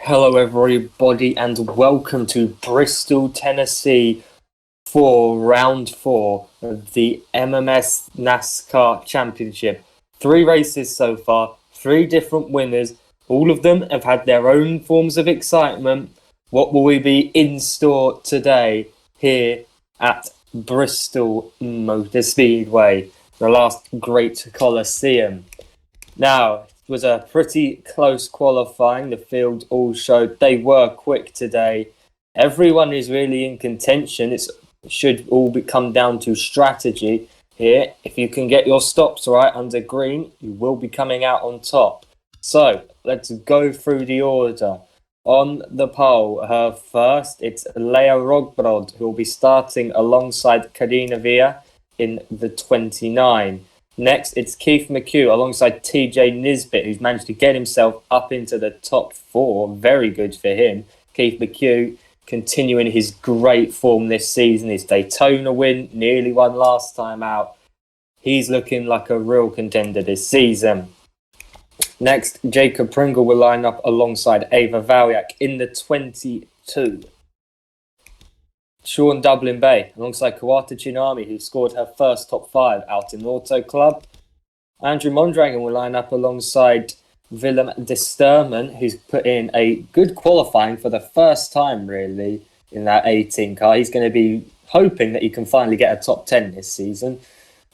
Hello, everybody, and welcome to Bristol, Tennessee for round 4 of the MMS NASCAR Championship. 3 races so far, 3 different winners. All of them have had their own forms of excitement. What will we be in store today here at Bristol Motor Speedway, the last great Coliseum? Now, it was a pretty close qualifying. The field all showed they were quick today. Everyone is really in contention. It should all come down to strategy here. If you can get your stops right under green, you will be coming out on top. So, let's go through the order. On the pole, her first, it's Leia Rogbrod, who will be starting alongside Karina Villa in the 29. Next, it's Keith McHugh alongside TJ Nisbet, who's managed to get himself up into the top 4. Very good for him. Keith McHugh continuing his great form this season. His Daytona win, nearly won last time out. He's looking like a real contender this season. Next, Jacob Pringle will line up alongside Ava Valyak in the 22. Sean Dublin Bay alongside Kawata Tsunami, who scored her first top 5 out in Auto Club. Andrew Mondragon will line up alongside Willem de Sturman, who's put in a good qualifying for the first time, really, in that 18 car. He's going to be hoping that he can finally get a top 10 this season.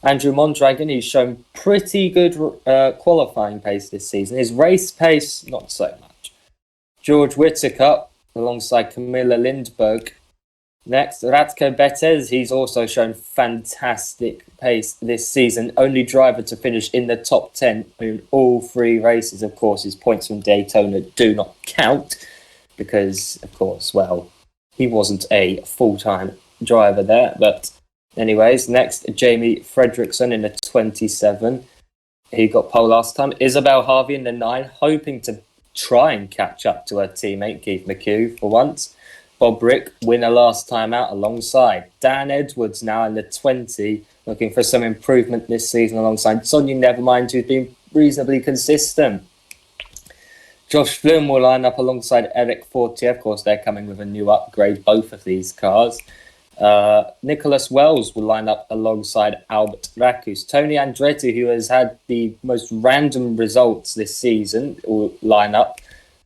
Andrew Mondragon, who's shown pretty good qualifying pace this season. His race pace, not so much. George Whittaker alongside Camilla Lindberg. Next, Radko Betez, he's also shown fantastic pace this season. Only driver to finish in the top 10 in all 3 races. Of course, his points from Daytona do not count because, of course, well, he wasn't a full-time driver there. But anyways, next, Jamie Fredrickson in the 27. He got pole last time. Isabel Harvey in the 9, hoping to try and catch up to her teammate, Keith McHugh, for once. Bob Rick, winner last time out, alongside Dan Edwards now in the 20, looking for some improvement this season alongside Sonia Nevermind, who's been reasonably consistent. Josh Flynn will line up alongside Eric Fortier. Of course, they're coming with a new upgrade, both of these cars. Nicholas Wells will line up alongside Albert Racus. Tony Andretti, who has had the most random results this season, will line up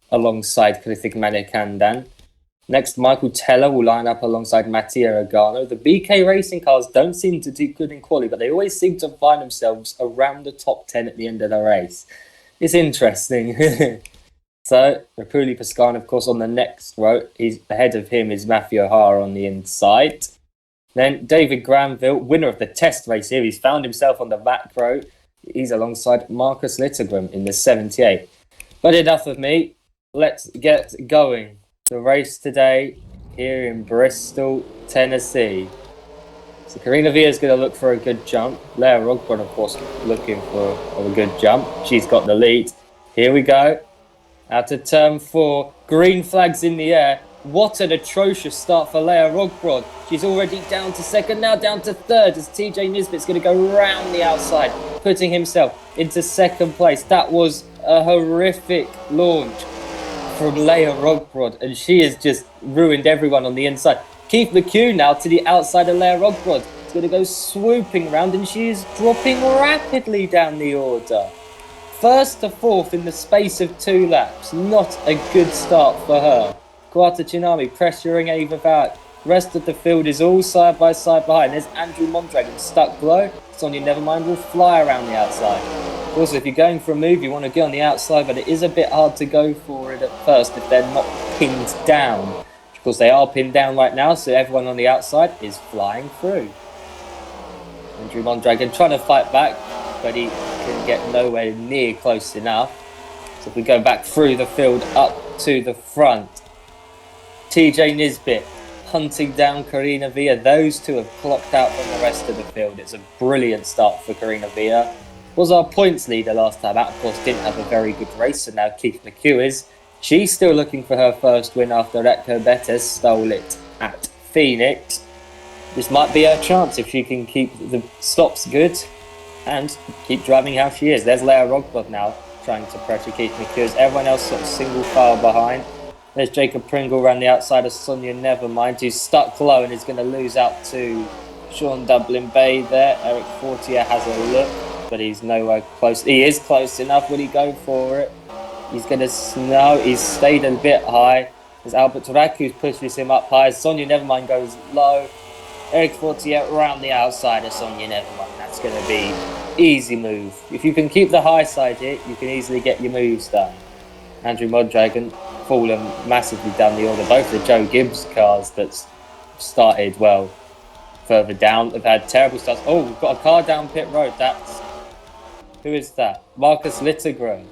alongside Krithik Manikandan. Next, Michael Teller will line up alongside Mattia Regano. The BK Racing cars don't seem to do good in quality, but they always seem to find themselves around the top 10 at the end of the race. It's interesting. So, Rapuli Pascan, of course, on the next row. Ahead of him is Matthew O'Hara on the inside. Then David Granville, winner of the test race here. He's found himself on the back row. He's alongside Marcus Littergram in the 78. But enough of me. Let's get going. The race today here in Bristol, Tennessee. So Karina Villa is going to look for a good jump. Leia Rogburn, of course, looking for a good jump. She's got the lead. Here we go. Out to turn 4. Green flags in the air. What an atrocious start for Leia Rogbrod. She's already down to second, now down to third as TJ Nisbet's going to go round the outside, putting himself into second place. That was a horrific launch from Leia Rogbrod, and she has just ruined everyone on the inside. Keith McHugh now to the outside of Leia Rogbrod. It's going to go swooping round, and she is dropping rapidly down the order. First to fourth in the space of 2 laps. Not a good start for her. Kawata Tsunami pressuring Ava Valyak. Rest of the field is all side by side behind. There's Andrew Mondragon stuck below. Sonia Nevermind will fly around the outside. Also, if you're going for a move, you want to go on the outside, but it is a bit hard to go for it at first if they're not pinned down. Of course, they are pinned down right now, so everyone on the outside is flying through. Andrew Mondragon trying to fight back, but he can get nowhere near close enough. So if we go back through the field up to the front, TJ Nisbet hunting down Karina Villa. Those two have clocked out from the rest of the field. It's a brilliant start for Karina Villa. Was our points leader last time out, of course, didn't have a very good race, and now Keith McHugh is. She's still looking for her first win after Retko Betes stole it at Phoenix. This might be her chance if she can keep the stops good and keep driving how she is. There's Leia Rogblad now trying to pressure Keith McHugh. Everyone else sort of single file behind. There's Jacob Pringle around the outside of Sonia Nevermind, who's stuck low and is going to lose out to Sean Dublin Bay there. Eric Fortier has a look, but he's nowhere close. He is close enough. Will he go for it? He's going to snow. He's stayed a bit high. There's Albert Turaku who pushes him up high. Sonia Nevermind goes low. Eric Fortier around the outside of Sonia Nevermind. That's going to be easy move. If you can keep the high side hit, you can easily get your moves done. Andrew Mondragon fallen massively down the order. Both the Joe Gibbs cars that's started well further down have had terrible starts. Oh, we've got a car down pit road. Who is that? Marcus Littegren.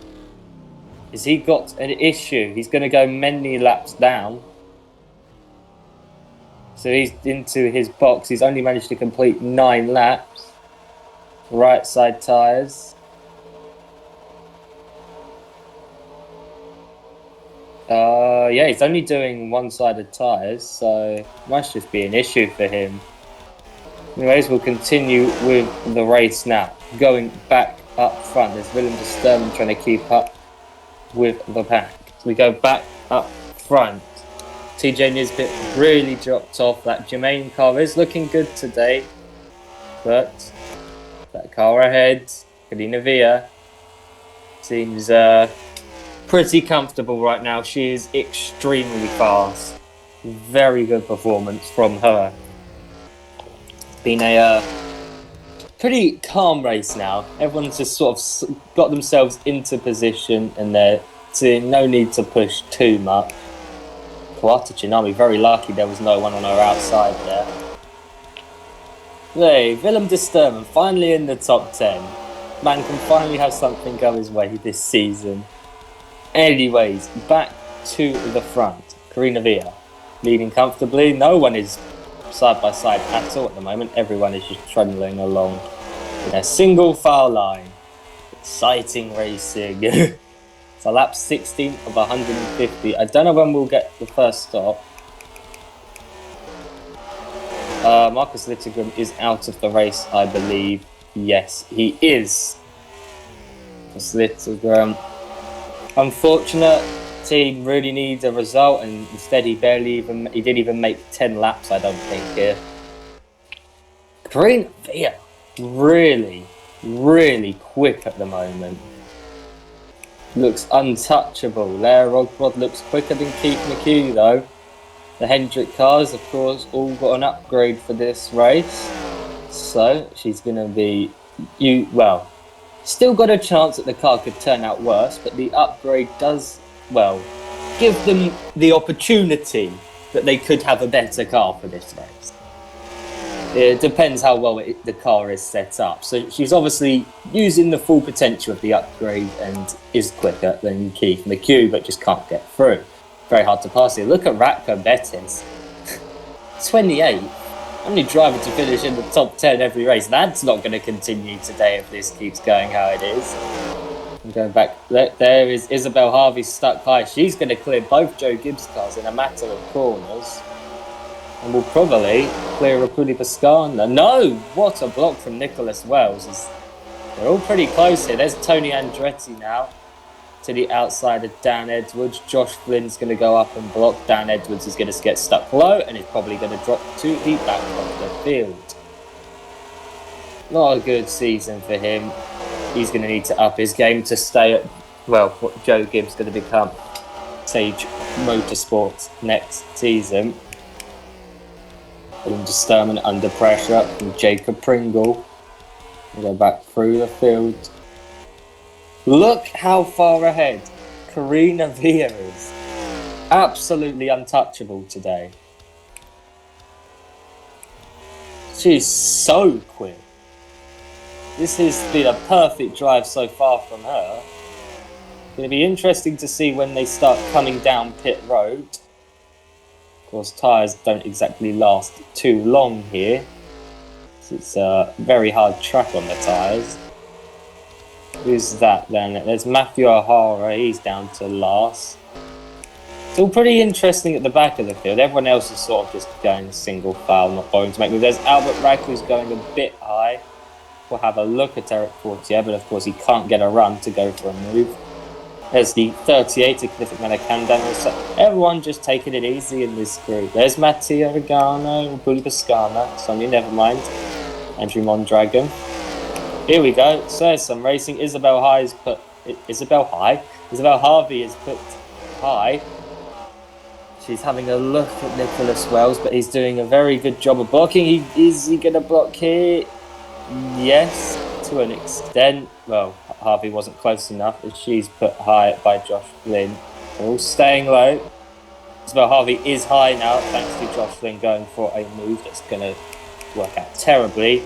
Has he got an issue? He's going to go many laps down. So he's into his box. He's only managed to complete 9 laps. Right side tyres. Yeah, he's only doing one-sided tyres, so must just be an issue for him. Anyways, we'll continue with the race now. Going back up front, there's Willem de Sturm trying to keep up with the pack. So we go back up front. TJ Nisbet really dropped off. That Jermaine car is looking good today, but that car ahead, Karina Villa, seems pretty comfortable right now. She is extremely fast. Very good performance from her. Been a pretty calm race now. Everyone's just sort of got themselves into position and they're seeing no need to push too much. Kawata Tsunami, very lucky there was no one on her outside there. Hey, Willem de Sturm, finally in the top 10. Man can finally have something go his way this season. Anyways, back to the front. Karina Villa leading comfortably. No one is side by side at all at the moment. Everyone is just trundling along in a single foul line. Exciting racing. So lap 16 of 150. I don't know when we'll get the first stop. Marcus Littegren is out of the race, I believe. Yes, he is. Littegren. Unfortunate. Team really needs a result, and instead he didn't even make 10 laps, I don't think, here. Karina Villa, really quick at the moment. Looks untouchable. Lara Rogbrod looks quicker than Keith McHugh, though. The Hendrick cars, of course, all got an upgrade for this race. So she's going to be... still got a chance that the car could turn out worse, but the upgrade does, give them the opportunity that they could have a better car for this race. It depends how well the car is set up. So she's obviously using the full potential of the upgrade and is quicker than Keith McHugh, but just can't get through. Very hard to pass here. Look at Ratko Betis. 28. Only driver to finish in the top 10 every race. That's not going to continue today if this keeps going how it is. I'm going back. There is Isabel Harvey stuck high. She's going to clear both Joe Gibbs cars in a matter of corners. And will probably clear Rapuli Pascana. No! What a block from Nicholas Wells. They're all pretty close here. There's Tony Andretti now to the outside of Dan Edwards. Josh Flynn's going to go up and block. Dan Edwards is going to get stuck low and is probably going to drop to the back of the field. Not a good season for him. He's going to need to up his game to stay at, what Joe Gibbs is going to become Sage Motorsports next season. And just Sturman under pressure from Jacob Pringle. We'll go back through the field. Look how far ahead Karina Villa is. Absolutely untouchable today. She's so quick. This has been a perfect drive so far from her. It's going to be interesting to see when they start coming down pit road. Of course, tyres don't exactly last too long here. It's a very hard track on the tyres. Who's that then? There's Matthew O'Hara, he's down to last. It's all pretty interesting at the back of the field. Everyone else is sort of just going single foul, not bothering to make moves. There's Albert Rack who's going a bit high. We'll have a look at Eric Fortier, but of course he can't get a run to go for a move. There's the 38 to Clifford Candano. So everyone just taking it easy in this group. There's Mattia Regano, Bulbascana, Sonia, never mind. Andrew Mondragon. Here we go. So there's some racing. Isabel Harvey is put high. She's having a look at Nicholas Wells, but he's doing a very good job of blocking. Is he going to block here? Yes, to an extent. Well, Harvey wasn't close enough, as she's put high by Josh Flynn. They're all staying low. Isabel Harvey is high now, thanks to Josh Flynn going for a move that's going to work out terribly.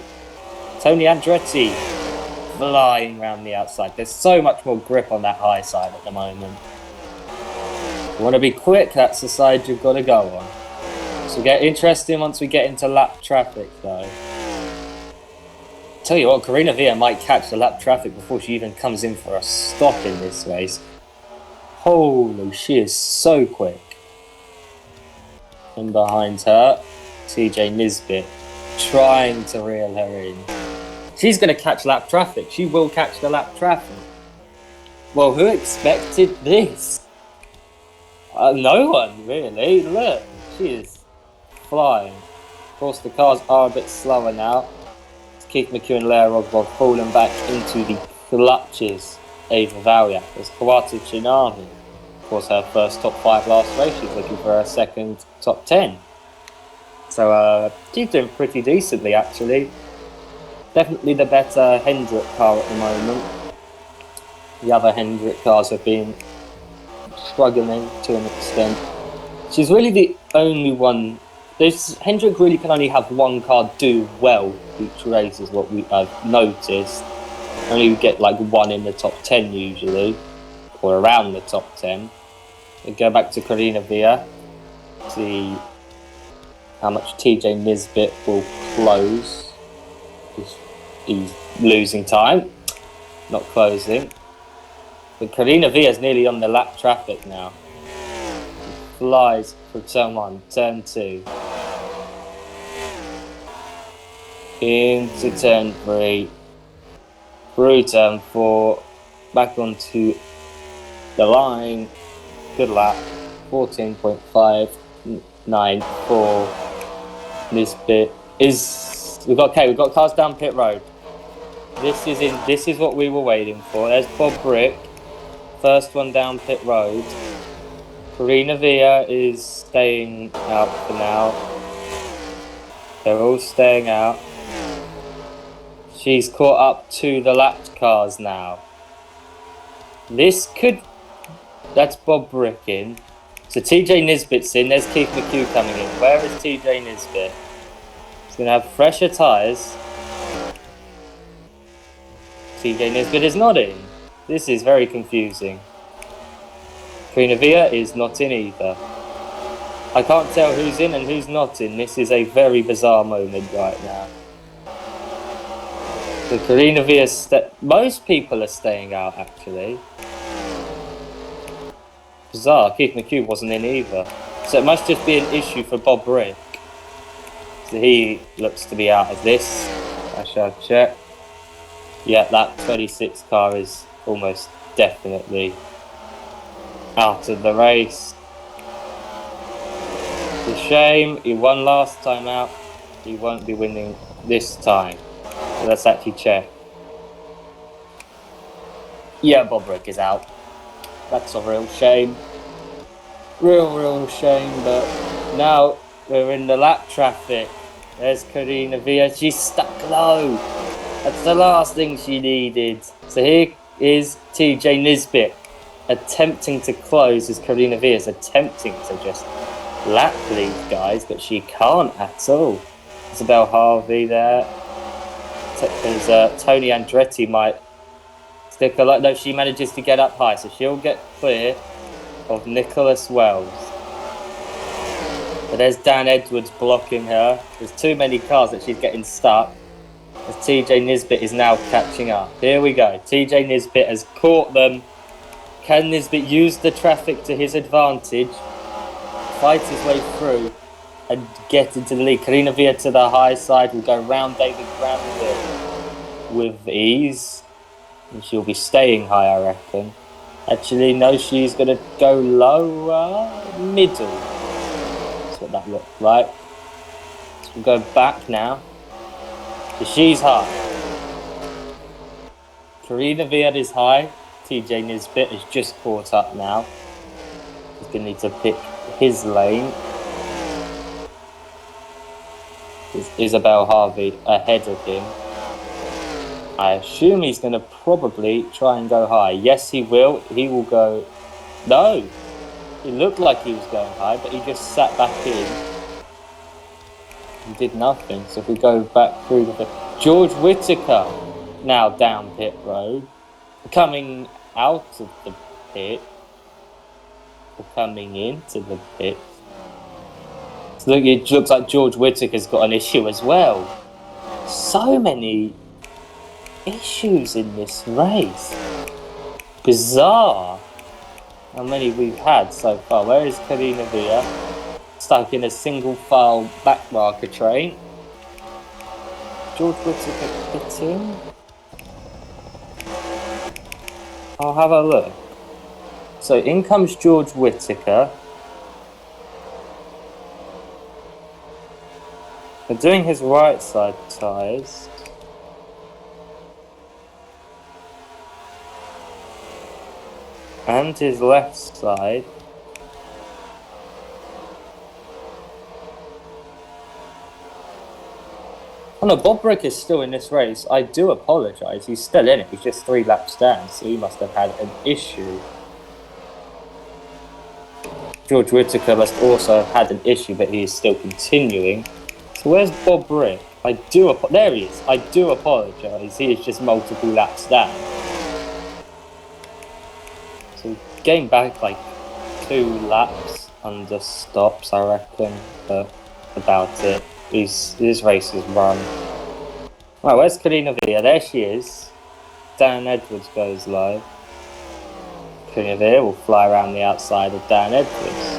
Tony Andretti flying around the outside. There's so much more grip on that high side at the moment. You want to be quick, that's the side you've got to go on. So get interesting once we get into lap traffic though. Tell you what, Karina Villa might catch the lap traffic before she even comes in for a stop in this race. Holy, she is so quick. And behind her, TJ Nisbet trying to reel her in. She's going to catch lap traffic. She will catch the lap traffic. Well, who expected this? No one, really. Look, she is flying. Of course, the cars are a bit slower now. Keith McHugh and Leah Rogbov falling back into the clutches. Ava Valyak. There's Kawata Chinami. Of course, her first top 5 last race. She's looking for her second top 10. So she's doing pretty decently, actually. Definitely the better Hendrick car at the moment. The other Hendrick cars have been struggling to an extent. She's really the only one. Hendrick really can only have one car do well each race, is what I've noticed. Only get like one in the top 10 usually, or around the top 10. We go back to Karina Villa, see how much TJ Nisbet will close. He's losing time, not closing. But Karina Villa is nearly on the lap traffic now. He flies from turn 1, turn 2. Into turn 3. Through turn 4. Back onto the line. Good lap. 14.594. Nisbet is... We've got cars down pit road. This is what we were waiting for. There's Bob Brick. First one down pit road. Karina Villa is staying out for now. They're all staying out. She's caught up to the lapped cars now. That's Bob Brick in. So TJ Nisbet's in. There's Keith McHugh coming in. Where is TJ Nisbet? He's going to have fresher tyres. TJ Nisbet is not in. This is very confusing. Karina Villa is not in either. I can't tell who's in and who's not in. This is a very bizarre moment right now. So Karina Villa, most people are staying out actually. Bizarre, Keith McHugh wasn't in either. So it must just be an issue for Bob Brick. So he looks to be out of this. I shall check. Yeah, that 26 car is almost definitely out of the race. It's a shame. He won last time out. He won't be winning this time. So let's actually check. Yeah, Bob Brick is out. That's a real shame. Real shame, but now we're in the lap traffic. There's Karina Villa. She's stuck low. That's the last thing she needed. So here is TJ Nisbet attempting to close as Karina Villa is attempting to just lap these guys, but she can't at all. Isabel Harvey there. Tony Andretti might stick a lot. No, she manages to get up high, so she'll get clear of Nicholas Wells. But there's Dan Edwards blocking her. There's too many cars that she's getting stuck. As TJ Nisbet is now catching up. Here we go. TJ Nisbet has caught them. Can Nisbet use the traffic to his advantage? Fight his way through and get into the lead. Karina Villa to the high side will go round David Granville with ease. And she'll be staying high, I reckon. Actually, no, she's going to go lower, middle. That's what that looked like. We'll go back now. So she's high. Karina Viad is high. TJ Nisbet has just caught up now. He's going to need to pick his lane. There's Isabel Harvey ahead of him. I assume he's going to probably try and go high. Yes, he will. He will go... No! It looked like he was going high, but he just sat back in and did nothing. So if we go back through the... George Whittaker now down pit road. Coming out of the pit. Or coming into the pit. So look, it looks like George Whittaker's got an issue as well. So many issues in this race. Bizarre how many we've had so far. Where is Karina Villa? Stuck in a single file back marker train. George Whittaker pitting. I'll have a look. So in comes George Whittaker. They're doing his right side tyres. And his left side. Oh no, Bob Brick is still in this race. I do apologise. He's still in it. He's just 3 laps down, so he must have had an issue. George Whittaker must also have had an issue, but he is still continuing. So where's Bob Brick? There he is. I do apologise. He is just multiple laps down. So getting back like 2 laps under stops, I reckon. But about it. This race is run. Right, where's Karina Villa? There she is. Dan Edwards goes low. Karina Villa will fly around the outside of Dan Edwards.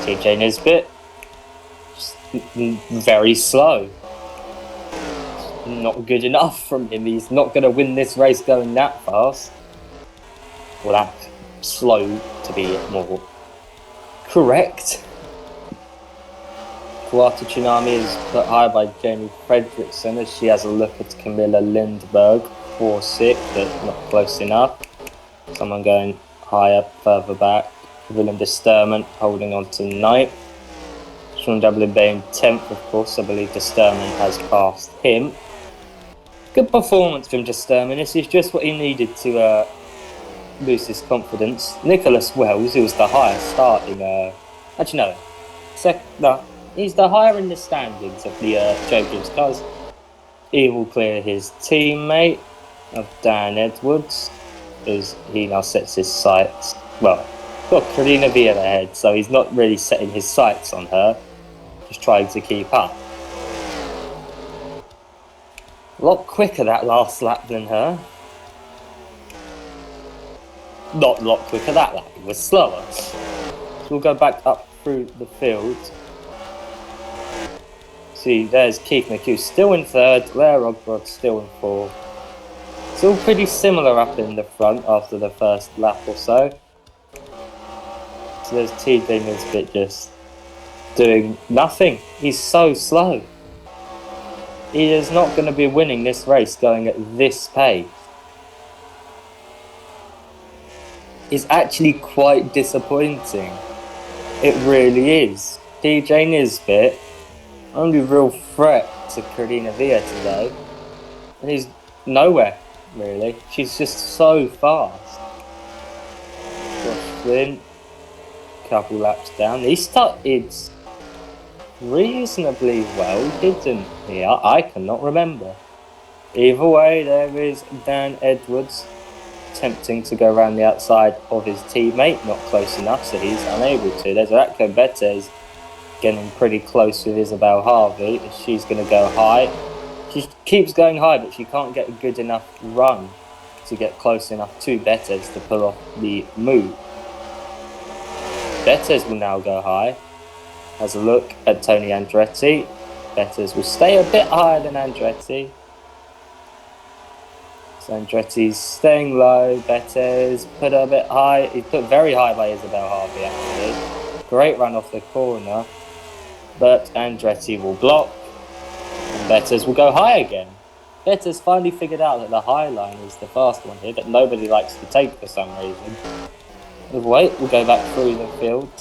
TJ Nisbet. Very slow. Not good enough from him. He's not going to win this race going that fast. Well, that slow to be more correct. Kawata Tsunami is put high by Jamie Fredrickson as she has a look at Camilla Lindberg. 4-6, but not close enough. Someone going higher, further back. Willem de Sturman holding on to 9th. Sean Dublin being 10th, of course. I believe de Sturman has passed him. Good performance from de Sturman. This is just what he needed to boost his confidence. Nicholas Wells, who was the highest starting... actually, no. He's the higher in the standings of the Joe Gibbs cars. He will clear his teammate of Dan Edwards as he now sets his sights. Well, got Karina Villa ahead, so he's not really setting his sights on her. Just trying to keep up. A lot quicker that last lap than her. Not a lot quicker that lap, it was slower. So we'll go back up through the field. See, there's Keith McHugh still in 3rd, Blair Ogbrod still in 4th. It's all pretty similar up in the front after the first lap or so. So there's TJ Nisbet just doing nothing. He's so slow. He is not going to be winning this race going at this pace. It's actually quite disappointing. It really is. TJ Nisbet, only real threat to Karina Villa today. And he's nowhere, really. She's just so fast. Josh Flynn, couple laps down. He started reasonably well, didn't he? I cannot remember. Either way, there is Dan Edwards attempting to go around the outside of his teammate. Not close enough, so he's unable to. There's Ratko Betez getting pretty close with Isabel Harvey. She's going to go high. She keeps going high, but she can't get a good enough run to get close enough to Betez to pull off the move. Betez will now go high. Has a look at Tony Andretti. Betez will stay a bit higher than Andretti. So Andretti's staying low. Betters put a bit high. He put very high by Isabel Harvey, actually. Great run off the corner. But Andretti will block. And Betters will go high again. Betters finally figured out that the high line is the fast one here that nobody likes to take for some reason. With weight, we'll go back through the field.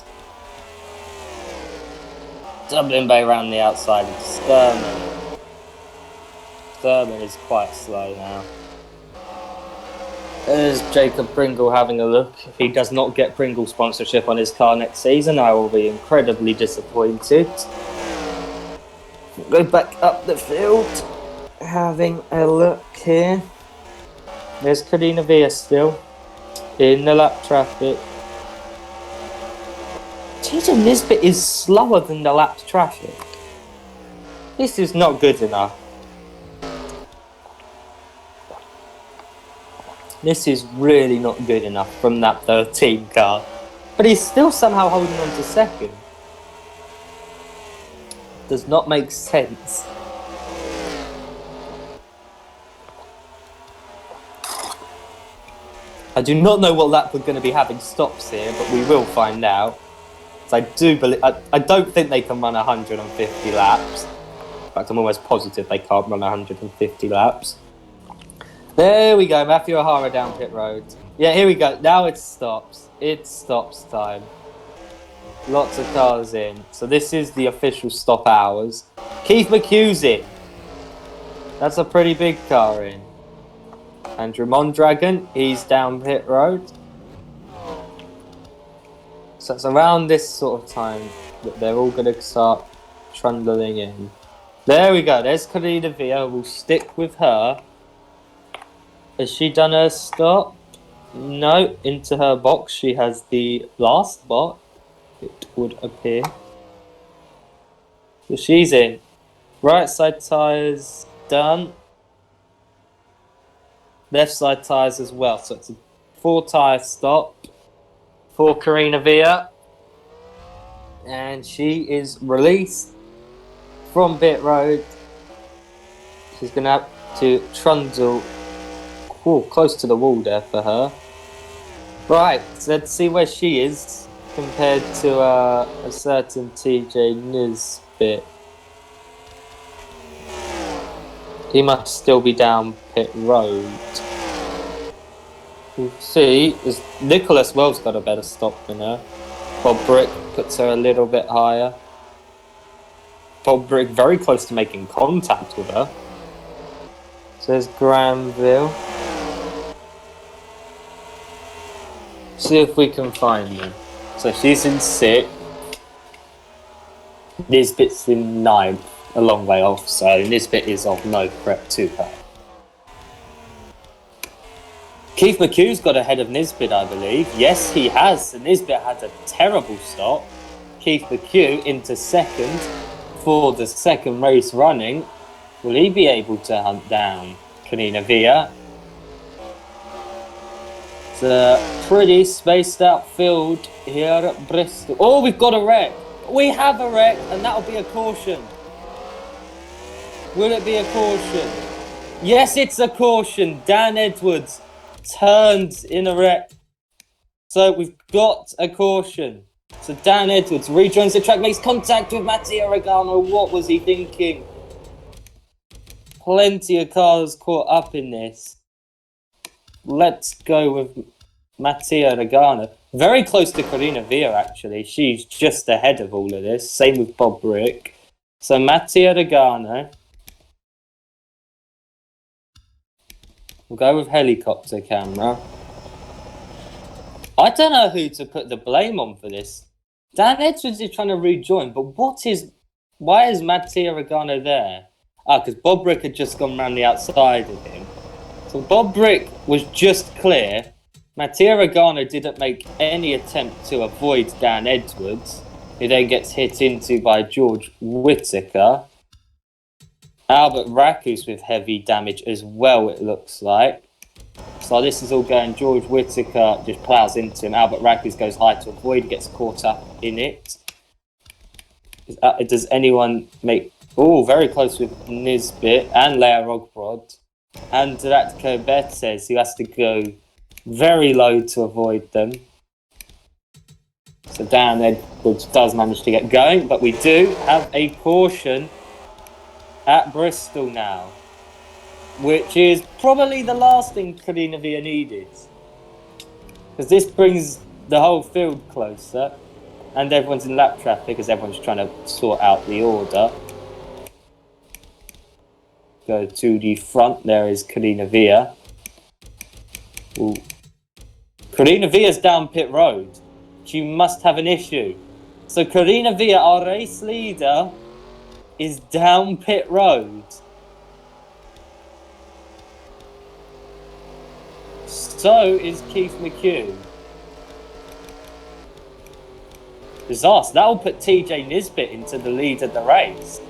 Dublin Bay around the outside of Sturman. Sturman is quite slow now. There's Jacob Pringle having a look. If he does not get Pringle sponsorship on his car next season, I will be incredibly disappointed. Go back up the field. Having a look here. There's Karina Villa still in the lap traffic. TJ Nisbet is slower than the lap traffic. This is not good enough. This is really not good enough from that 13 car. But he's still somehow holding on to second. Does not make sense. I do not know what lap we're going to be having stops here, but we will find out. So I don't think they can run 150 laps. In fact, I'm almost positive they can't run 150 laps. There we go, Matthew O'Hara down pit road. Yeah, here we go. Now it stops. It stops time. Lots of cars in. So this is the official stop hours. Keith McHugh's in. That's a pretty big car in. Andrew Mondragon, he's down pit road. So it's around this sort of time that they're all going to start trundling in. There we go. There's Karina Villa. We'll stick with her. Has she done her stop? No. Into her box. She has the last spot, it would appear. So she's in. Right side tyres done. Left side tyres as well. So it's a 4-tyre stop for Karina Villa. And she is released from pit road. She's going to have to trundle close to the wall there for her. Right, so let's see where she is compared to a certain TJ Nisbet. He must still be down pit road. We'll see, Nicholas Wells got a better stop than her. Bob Brick puts her a little bit higher. Bob Brick very close to making contact with her. So there's Granville. See if we can find them. So she's in 6th. Nisbet's in 9th, a long way off, so Nisbet is of no threat to her. Keith McHugh's got ahead of Nisbet, I believe. Yes, he has. Nisbet had a terrible stop. Keith McHugh into 2nd for the 2nd race running. Will he be able to hunt down Karina Villa? It's a pretty spaced out field here at Bristol. Oh, we've got a wreck. We have a wreck, and that'll be a caution. Will it be a caution? Yes, it's a caution. Dan Edwards turned in a wreck. So we've got a caution. So Dan Edwards rejoins the track, makes contact with Mattia Regano. What was he thinking? Plenty of cars caught up in this. Let's go with Mattia Regano. Very close to Karina Villa, actually. She's just ahead of all of this. Same with Bob Brick. So Mattia Regano. We'll go with helicopter camera. I don't know who to put the blame on for this. Dan Edwards is trying to rejoin, but why is Mattia Regano there? Because Bob Brick had just gone round the outside of him. So Bob Brick was just clear. Mattia Regano didn't make any attempt to avoid Dan Edwards, who then gets hit into by George Whittaker. Albert Rakus with heavy damage as well, it looks like. So this is all going. George Whittaker just plows into him. Albert Rakus goes high to avoid, gets caught up in it. Does anyone make... Oh, very close with Nisbet and Leia Rogbrod. and Ratko Bethes, who has to go very low to avoid them. So Dan Edwards does manage to get going, but we do have a caution at Bristol now, which is probably the last thing Carina Via needed. Because this brings the whole field closer, and everyone's in lap traffic as everyone's trying to sort out the order. Go to the front, there is Carina Via. Ooh. Carina Via's down pit road. She must have an issue. So Carina Via, our race leader, is down pit road. So is Keith McHugh. Disaster. That will put TJ Nisbet into the lead of the race.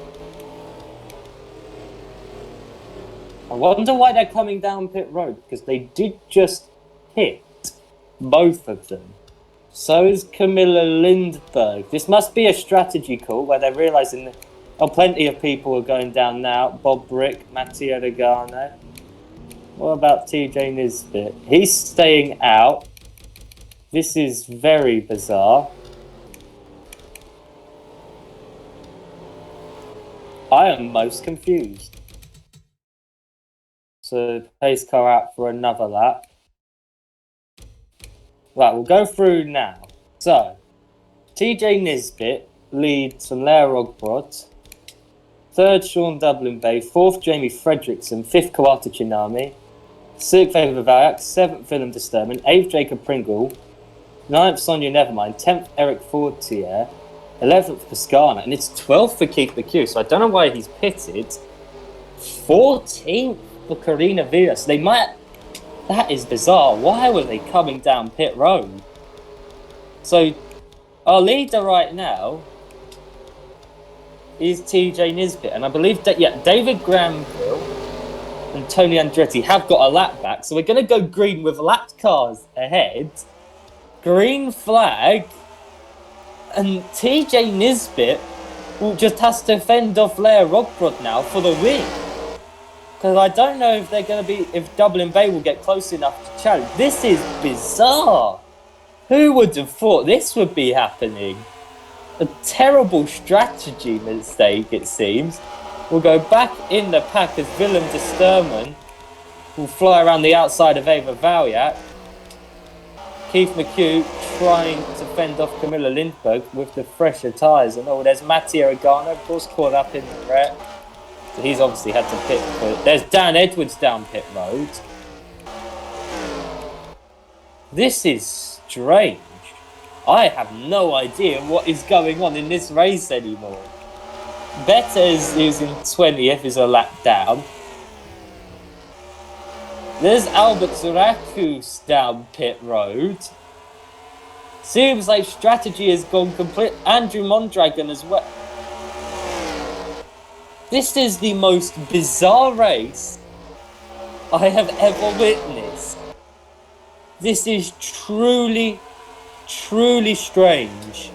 I wonder why they're coming down pit road, because they did just hit both of them. So is Camilla Lindberg. This must be a strategy call where they're realising that plenty of people are going down now. Bob Brick, Mattia Regano. What about TJ Nisbet? He's staying out. This is very bizarre. I am most confused. So pace car out for another lap. Right, we'll go through now. So, TJ Nisbet leads from Lea Rogbrod. Third, Sean Dublin Bay. Fourth, Jamie Fredrickson. Fifth, Kawata Chinami. Sixth, Ava Valyak. Seventh, Willem de Sturman. Eighth, Jacob Pringle. Ninth, Sonia Nevermind. 10th, Eric Fortier. 11th, Pascana. And it's 12th for Keith McHugh, so I don't know why he's pitted. 14th for Carina Via. So they might... That is bizarre. Why were they coming down pit road? So, our leader right now is TJ Nisbet. And I believe that, David Granville and Tony Andretti have got a lap back. So we're going to go green with lapped cars ahead. Green flag. And TJ Nisbet just has to fend off Lea Rogbrod now for the win. Because I don't know if they're going to be, if Dublin Bay will get close enough to challenge. This is bizarre. Who would have thought this would be happening? A terrible strategy mistake, it seems. We'll go back in the pack as Willem de Sturman will fly around the outside of Ava Valyak. Keith McHugh trying to fend off Camilla Lindberg with the fresher tyres. And there's Mattia Regano, of course, caught up in the wreck. So he's obviously had to pit for it. There's Dan Edwards down pit road. This is strange. I have no idea what is going on in this race anymore. Bethes, who's in 20th, is a lap down. There's Albert Zarakus down pit road. Seems like strategy has gone complete. Andrew Mondragon as well. This is the most bizarre race I have ever witnessed. This is truly, truly strange.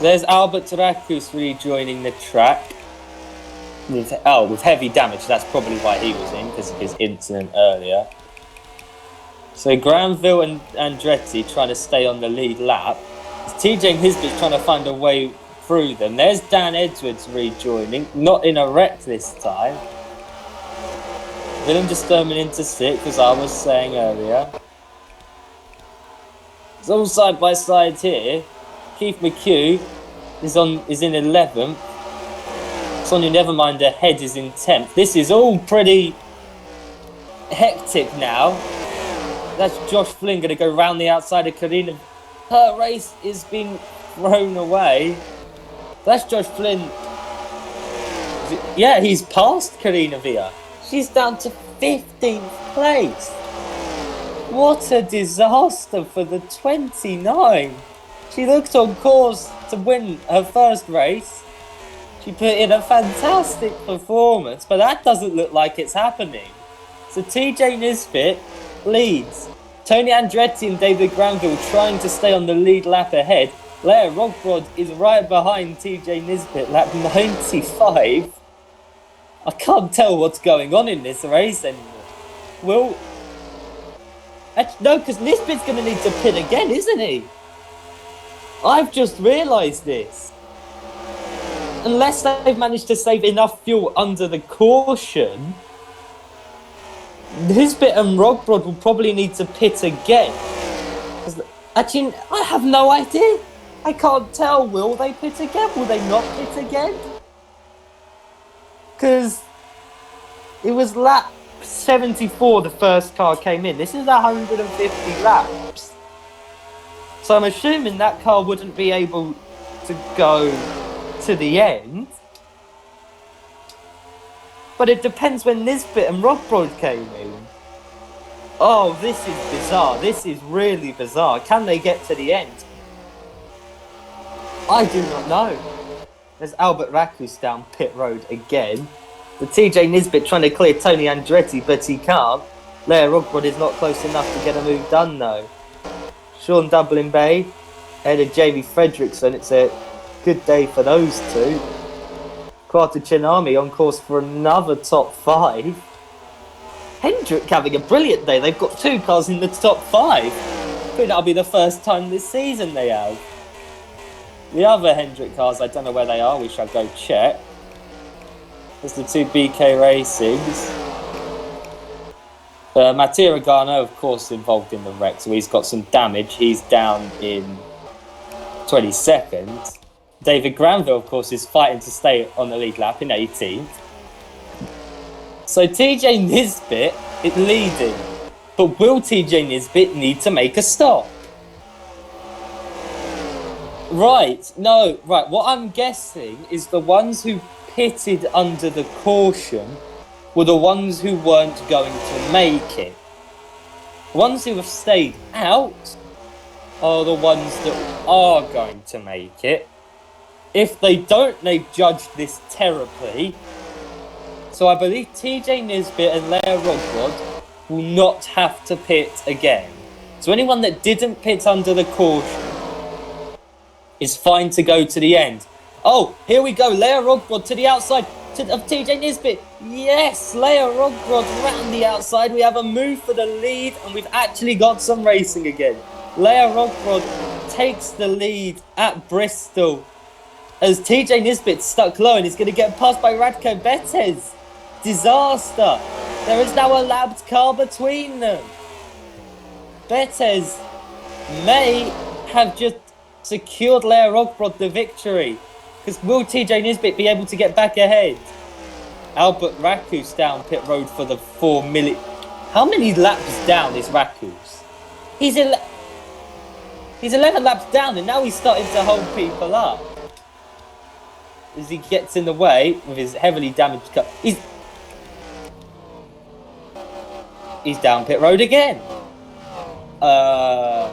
There's Albert Tarakus rejoining the track with heavy damage. That's probably why he was in, because of his incident earlier. So Granville and Andretti trying to stay on the lead lap. TJ Nisbet's trying to find a way through them. There's Dan Edwards rejoining, not in a wreck this time. Willem de Sturman into 6th, as I was saying earlier. It's all side by side here. Keith McHugh is in 11th. Sonia Nevermind ahead is in 10th. This is all pretty hectic now. That's Josh Flynn going to go round the outside of Carina. Her race is being thrown away. That's Josh Flynn. Yeah, he's passed Carina Via. She's down to 15th place. What a disaster for the 29. She looked on course to win her first race. She put in a fantastic performance, but that doesn't look like it's happening. So TJ Nisbet leads. Tony Andretti and David Granville trying to stay on the lead lap ahead. Lea Rogbrod is right behind TJ Nisbet, lap 95. I can't tell what's going on in this race anymore. Will... No, because Nisbet's going to need to pit again, isn't he? I've just realised this. Unless they've managed to save enough fuel under the caution, Nisbet and Rogbrod will probably need to pit again. Actually, I have no idea. I can't tell. Will they pit again? Will they not pit again? Because it was lap 74 the first car came in. This is 150 laps. So I'm assuming that car wouldn't be able to go to the end. But it depends when Nisbet and Rogbrod came in. Oh, this is bizarre. This is really bizarre. Can they get to the end? I do not know. There's Albert Rakus down pit road again. The TJ Nisbet trying to clear Tony Andretti, but he can't. Leo Rogbrod is not close enough to get a move done, though. Sean Dublin Bay, ahead of Jamie Fredrickson. It's a good day for those two. Quarter Chinami on course for another top 5. Hendrick having a brilliant day. They've got 2 cars in the top 5. I think that'll be the first time this season they have. The other Hendrick cars, I don't know where they are. We shall go check. There's the 2 BK Racings. Mattia Regano, of course, involved in the wreck, so he's got some damage. He's down in 22nd. David Granville, of course, is fighting to stay on the lead lap in 18th. So TJ Nisbet is leading. But will TJ Nisbet need to make a stop? Right, no, right. What I'm guessing is the ones who pitted under the caution were the ones who weren't going to make it. The ones who have stayed out are the ones that are going to make it. If they don't, they've judged this terribly. So I believe TJ Nisbet and Leo Rogbrod will not have to pit again. So anyone that didn't pit under the caution is fine to go to the end. Oh, here we go. Leo Rogbrod to the outside of TJ Nisbet. Yes, Leo Rogbrod round the outside. We have a move for the lead, and we've actually got some racing again. Leo Rogbrod takes the lead at Bristol as TJ Nisbet stuck low and is going to get passed by Radko Betez. Disaster. There is now a lapped car between them. Betez may have just secured Leo Rogbrod the victory. Because will TJ Nisbet be able to get back ahead? Albert Rakus down pit road for the 4 million. How many laps down is Rakus? He's 11 laps down and now he's starting to hold people up. As he gets in the way with his heavily damaged car. He's down pit road again. I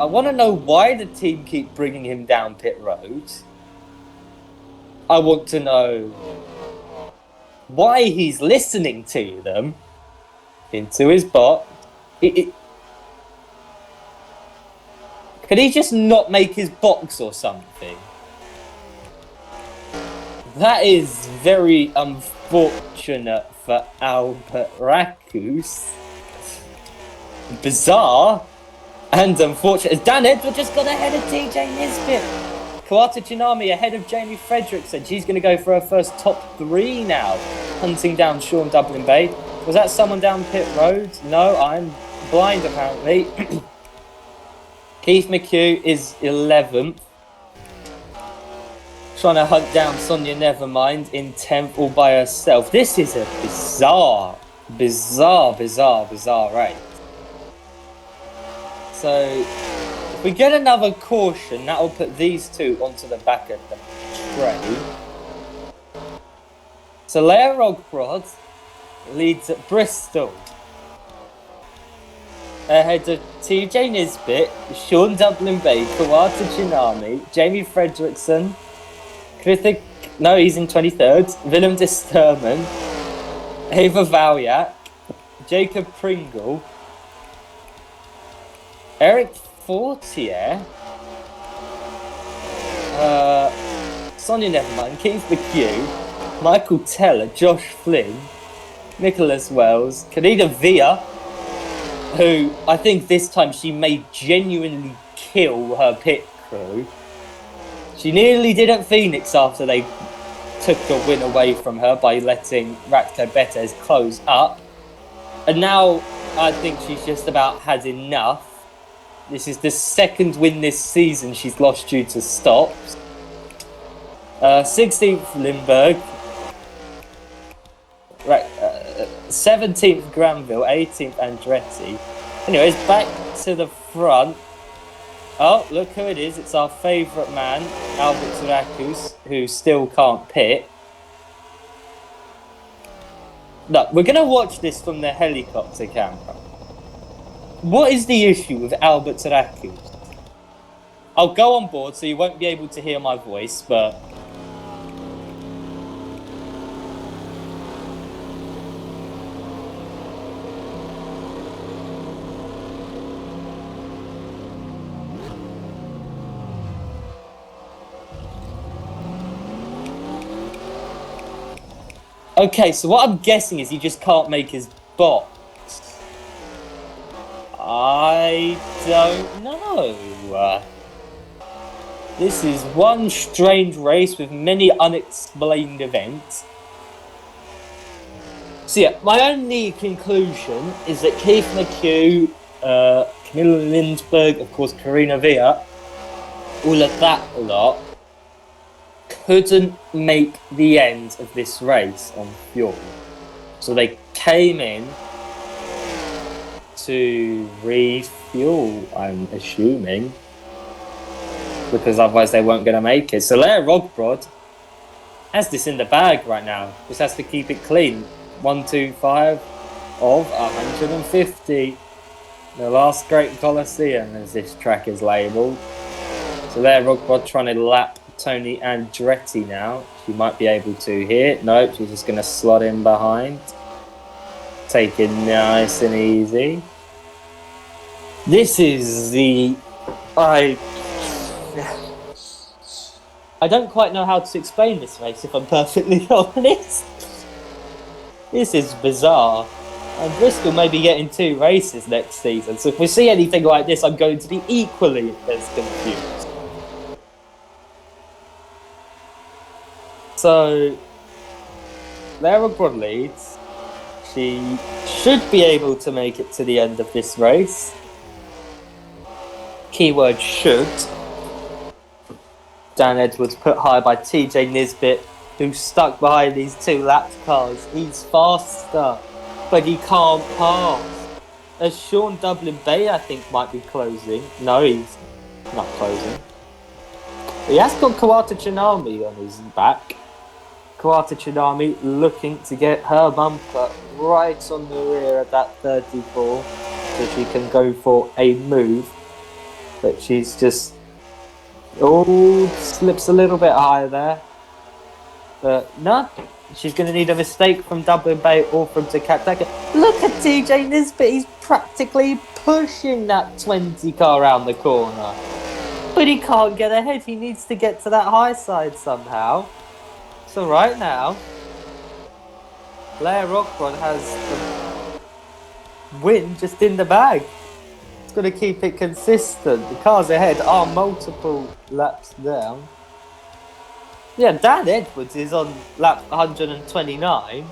want to know why the team keep bringing him down pit road. I want to know why he's listening to them into his bot. Could he just not make his box or something? That is very unfortunate for Albert Rakus. Bizarre and unfortunate. Dan Edward just got ahead of TJ Nisbet. Kawata Tsunami ahead of Jamie Fredrickson. She's going to go for her first top 3 now. Hunting down Sean Dublin Bay. Was that someone down pit road? No, I'm blind apparently. Keith McHugh is 11th. Trying to hunt down Sonia Nevermind in 10th all by herself. This is a bizarre race. So, if we get another caution, that will put these two onto the back of the tray. So, Leo Rogbrod leads at Bristol. Ahead of TJ Nisbet, Sean Dublin Bay, Kawata Tsunami, Jamie Fredrickson, Krithik, no, he's in 23rd, Willem de Sturman, Ava Valyak, Jacob Pringle, Eric Fortier, Sonia Nevermind, Keith McHugh, Michael Teller, Josh Flynn, Nicholas Wells, Kaneda Villa, who I think this time she may genuinely kill her pit crew. She nearly did at Phoenix after they took the win away from her by letting Ratko Betez close up. And now I think she's just about had enough. This is the second win this season she's lost due to stops. 16th Limburg. 17th Granville, 18th Andretti. Anyways, back to the front. Oh, look who it is. It's our favourite man, Albert Sirakus, who still can't pit. Look, we're going to watch this from the helicopter camera. What is the issue with Albert Sirakus? I'll go on board so you won't be able to hear my voice, but... Okay, so what I'm guessing is he just can't make his box. I don't know. This is one strange race with many unexplained events. So yeah, my only conclusion is that Keith McHugh, Camilla Lindbergh, of course Karina Villa, all of that lot, couldn't make the end of this race on fuel. So they came in to refuel, I'm assuming, because otherwise they weren't going to make it. So Leia Rogbrod has this in the bag right now. Just has to keep it clean. 125 of 150. The last great Coliseum, as this track is labelled. So Leia Rogbrod trying to lap Tony Andretti now. She might be able to here. Nope, she's just going to slot in behind. Take it nice and easy. This is the... I don't quite know how to explain this race, if I'm perfectly honest. This is bizarre. And Bristol may be getting 2 races next season, so if we see anything like this, I'm going to be equally as confused. So, Lara Broad leads. She should be able to make it to the end of this race. Keyword should. Dan Edwards put high by TJ Nisbet, who's stuck behind these 2 lapped cars. He's faster, but he can't pass. As Sean Dublin Bay, I think, might be closing. No, he's not closing. He has got Kawata Tsunami on his back. Kawata Tsunami looking to get her bumper right on the rear of that 34 so she can go for a move. But she's just... Oh, slips a little bit higher there. But no, she's going to need a mistake from Dublin Bay or from Takataka. Look at TJ Nisbet, he's practically pushing that 20 car around the corner. But he can't get ahead, he needs to get to that high side somehow. So right now, Leia Rogbrod has the win just in the bag. It's got to keep it consistent. The cars ahead are multiple laps down. Yeah, Dan Edwards is on lap 129.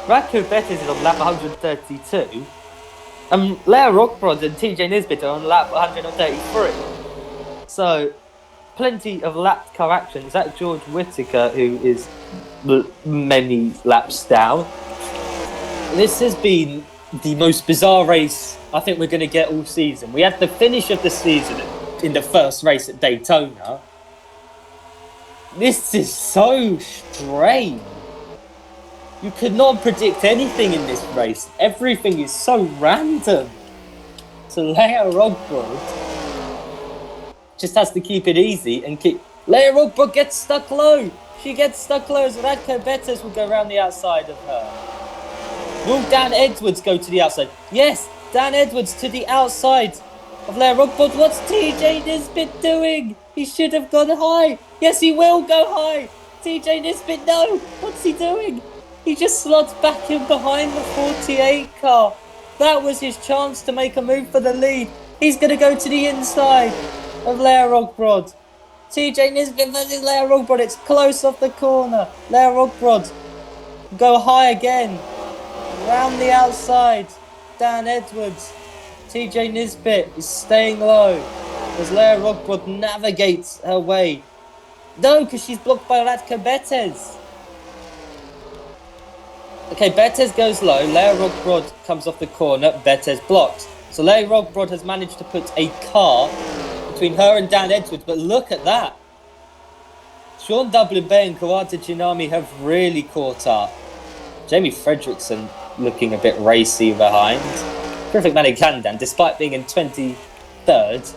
Radko Bettis is on lap 132. And Leia Rogbrod and TJ Nisbet are on lap 133. So, plenty of lapped car action. Zach George Whittaker, who is many laps down. This has been the most bizarre race I think we're going to get all season. We had the finish of the season in the first race at Daytona. This is so strange. You could not predict anything in this race. Everything is so random. So Leia Rogbrod just has to keep it easy and keep... Leia Rogbrod gets stuck low. She gets stuck low as Radko Bettis will go around the outside of her. Will Dan Edwards go to the outside? Yes, Dan Edwards to the outside of Leia Rogbrod. What's TJ Nisbet doing? He should have gone high. Yes, he will go high. TJ Nisbet, no. What's he doing? He just slots back in behind the 48 car. That was his chance to make a move for the lead. He's going to go to the inside of Leo Rogbrod. TJ Nisbet versus Leo Rogbrod. It's close off the corner. Leo Rogbrod go high again. Round the outside. Dan Edwards. TJ Nisbet is staying low as Leo Rogbrod navigates her way. No, because she's blocked by Radka Betez. Okay, Betez goes low. Leo Rogbrod comes off the corner. Betez blocks. So Leo Rogbrod has managed to put a car between her and Dan Edwards. But look at that. Sean Dublin Bay and Kawata Tsunami have really caught up. Jamie Fredrickson looking a bit racy behind. Perfect Manikandan, despite being in 23rd,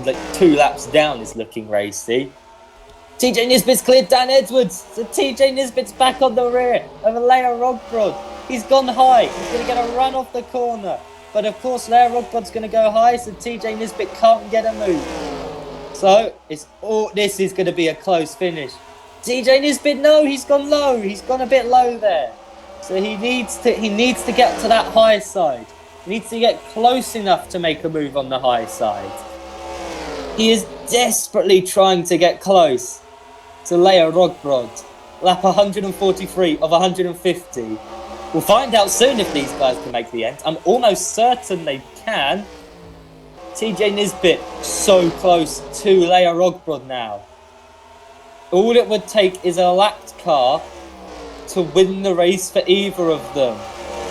like 2 laps down, is looking racy. TJ Nisbet's cleared Dan Edwards. So TJ Nisbet's back on the rear of Leo Rogbrod. He's gone high. He's going to get a run off the corner. But of course, Leo Rogbrod's going to go high, so TJ Nisbet can't get a move. So this is going to be a close finish. TJ Nisbet, no, he's gone low. He's gone a bit low there. So he needs to get to that high side. He needs to get close enough to make a move on the high side. He is desperately trying to get close to Leo Rogbrod. Lap 143 of 150. We'll find out soon if these guys can make the end. I'm almost certain they can. TJ Nisbet so close to Leo Rogbrod now. All it would take is a lapped car to win the race for either of them.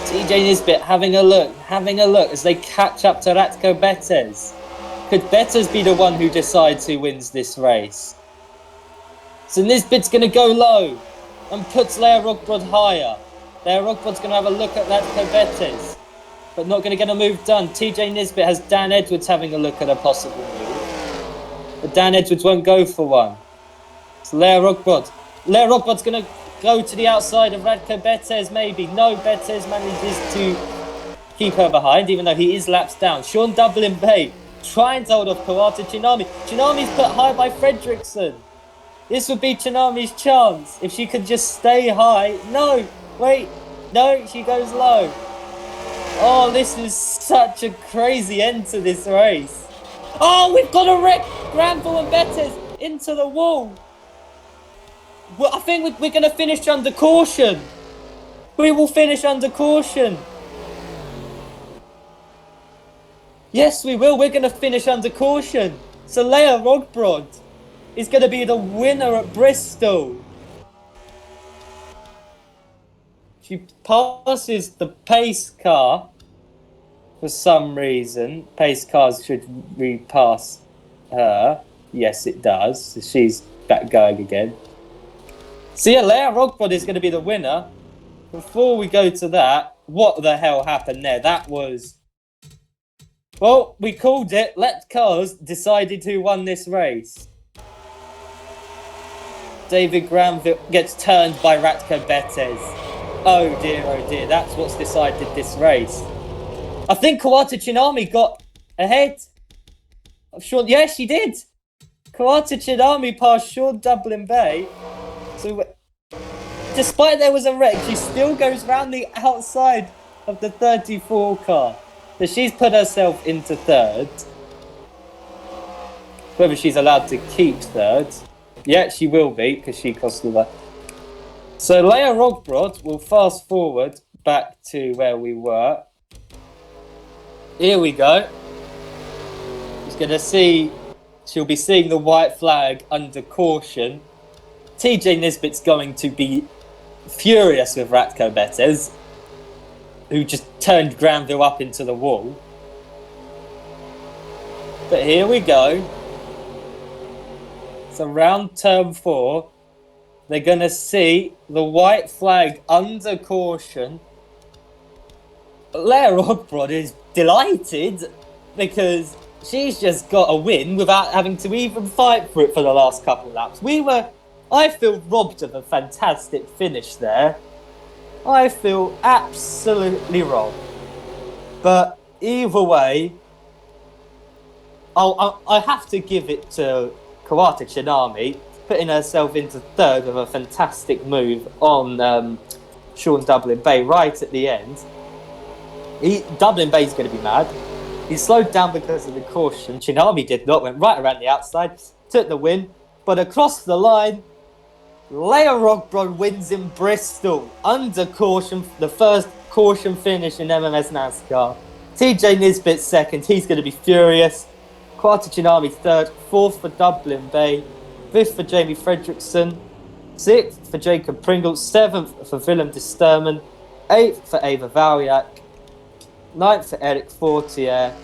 TJ Nisbet having a look as they catch up to Ratko Betez. Could Betez be the one who decides who wins this race? So Nisbet's going to go low and puts Leo Rogbrod higher. Leo Rogbrod's going to have a look at Ratko Betez, but not going to get a move done. TJ Nisbet has Dan Edwards having a look at a possible move, but Dan Edwards won't go for one. So Leo Rogbrod's going to go to the outside of Radko Betez, maybe. No, Betez manages to keep her behind, even though he is laps down. Sean Dublin Bay trying to hold off Kawata Tsunami. Tsunami's put high by Fredrickson. This would be Tsunami's chance if she could just stay high. No, wait, no, she goes low. Oh, this is such a crazy end to this race. Oh, we've got a wreck. Granville and Betez into the wall. Well, I think we're going to finish under caution. We will finish under caution. Yes, we will. We're going to finish under caution. So Leo Rogbrod is going to be the winner at Bristol. She passes the pace car for some reason. Pace cars should repass her. Yes, it does. So she's back going again. So yeah, Leo Rogbrod is going to be the winner. Before we go to that, what the hell happened there? That was... Well, we called it. Let Cars decided who won this race. David Granville gets turned by Ratko Betez. Oh dear, that's what's decided this race. I think Kawata Tsunami got ahead of Sean. Yeah, she did. Kawata Tsunami passed Sean Dublin Bay. So, despite there was a wreck, she still goes round the outside of the 34 car. So she's put herself into third. Whether she's allowed to keep third. Yeah, she will be, because she cost her that. So Leo Rogbrod will fast forward back to where we were. Here we go. She'll be seeing the white flag under caution. TJ Nisbet's going to be furious with Ratko Betez, who just turned Granville up into the wall. But here we go. So round turn 4, they're going to see the white flag under caution. Leo Rogbrod is delighted because she's just got a win without having to even fight for it for the last couple of laps. I feel robbed of a fantastic finish there. I feel absolutely robbed. But either way, I have to give it to Kawata Tsunami, putting herself into third with a fantastic move on Sean Dublin Bay right at the end. Dublin Bay's going to be mad. He slowed down because of the caution. Tsunami did not, went right around the outside, took the win, but across the line, Leia Rogbrod wins in Bristol under caution, the first caution finish in MMS NASCAR. TJ Nisbet second, he's going to be furious. Kawata Tsunami third, fourth for Dublin Bay, fifth for Jamie Fredrickson, sixth for Jacob Pringle, seventh for Willem de Sturman, eighth for Ava Valyak, ninth for Eric Fortier,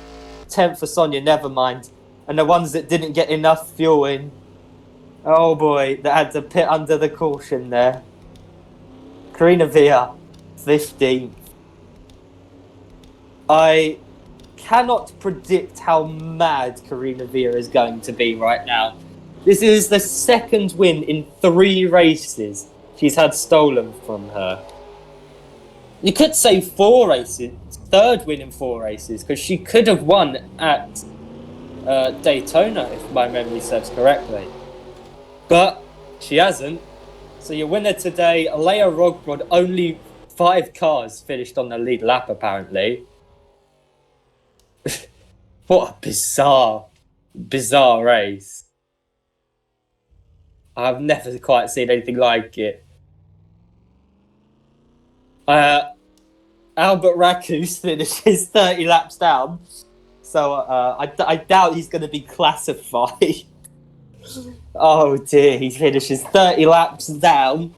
10th for Sonia Nevermind, and the ones that didn't get enough fueling, oh boy, that had to pit under the caution there. Karina Villa, 15th. I cannot predict how mad Karina Villa is going to be right now. This is the second win in 3 races she's had stolen from her. You could say 4 races, third win in 4 races, because she could have won at Daytona, if my memory serves correctly. But she hasn't. So your winner today, Leia Rogbrod, only 5 cars finished on the lead lap, apparently. What a bizarre race. I've never quite seen anything like it. Albert Rakus finishes 30 laps down. So I doubt he's going to be classified. Oh dear, he finishes 30 laps down.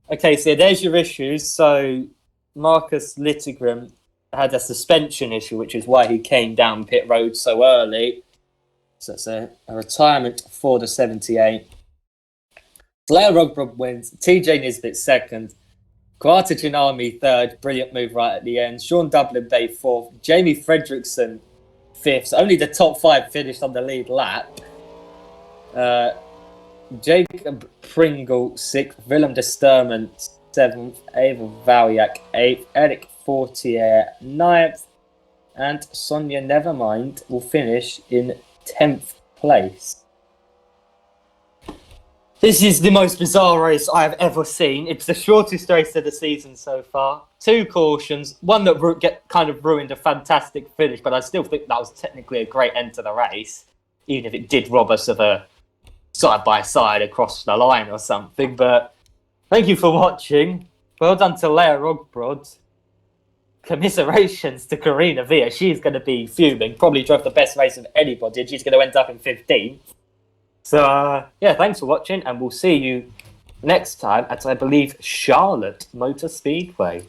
Okay, so there's your issues. So Marcus Littegrim had a suspension issue, which is why he came down pit road so early. So it's a retirement for the 78. Leia Rogbrod wins. TJ Nisbet second. Kawata Tsunami third. Brilliant move right at the end. Sean Dublin Bay fourth. Jamie Fredrickson fifth. So only the top 5 finished on the lead lap. Jacob Pringle sixth. Willem de Sturman seventh. Ava Valyak eighth. Eric Fortier ninth. And Sonia Nevermind will finish in 10th place. This is the most bizarre race I have ever seen. It's the shortest race of the season so far. 2 cautions, one that kind of ruined a fantastic finish, but I still think that was technically a great end to the race, even if it did rob us of a side-by-side across the line or something. But thank you for watching. Well done to Leia Rogbrod. Commiserations to Karina Villa. She's going to be fuming. Probably drove the best race of anybody, and she's going to end up in 15th. So, yeah, thanks for watching, and we'll see you next time at, I believe, Charlotte Motor Speedway.